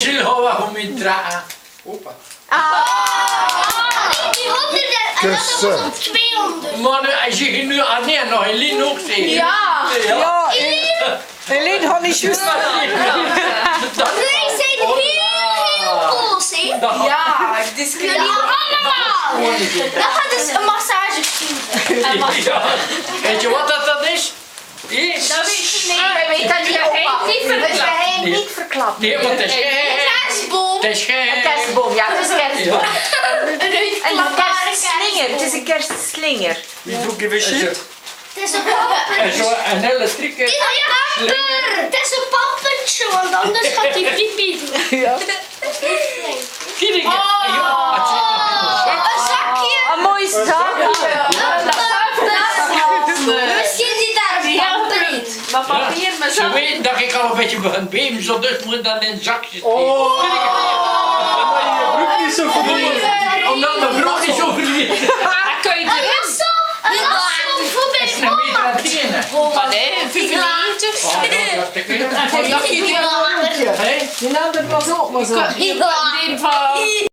Waarom in dragen? Opa. Die 100 en dat was op 200. Maar als je nu aan nee, nog Eline ook zegt. Ja. Eline had niet juist. Wij zijn heel cool, zie. Ja, het is Jullie allemaal. Dat gaat dus een massage sturen. Ja. Weet je wat dat is? Is. Dat weet je niet. Wij weten dat niet, opa. Dus wij hebben niet verklapt. Nee, want het is Kerstboom. Het is geen... Kerstboom, ja, het is kerstboom. Een En een uitklapbare kerstslinger, het is een kerstslinger. Wie doet even shit? Het is een pamper. En zo een elektrieke... Het is een pamper. Het is een pampertje, want anders gaat hij pipi doen. Ja. Kinderen. Een zakje. Een mooi zakje. Misschien zit daar een pamper in. Maar papier, maar Ze zo. weten dat ik al een beetje begin beven, zo dus moet dat in zakjes. Oh, maar je broek niet zo verdiend. Omdat mijn broek niet zo verliefd is. Kun je Een lasso. Een lasso voor bij Een meter mama. en 10. Maar nee, 5 liters. Oh, dat is te kunnen. Hé? Die andere was ook maar zo. Ja. Die van...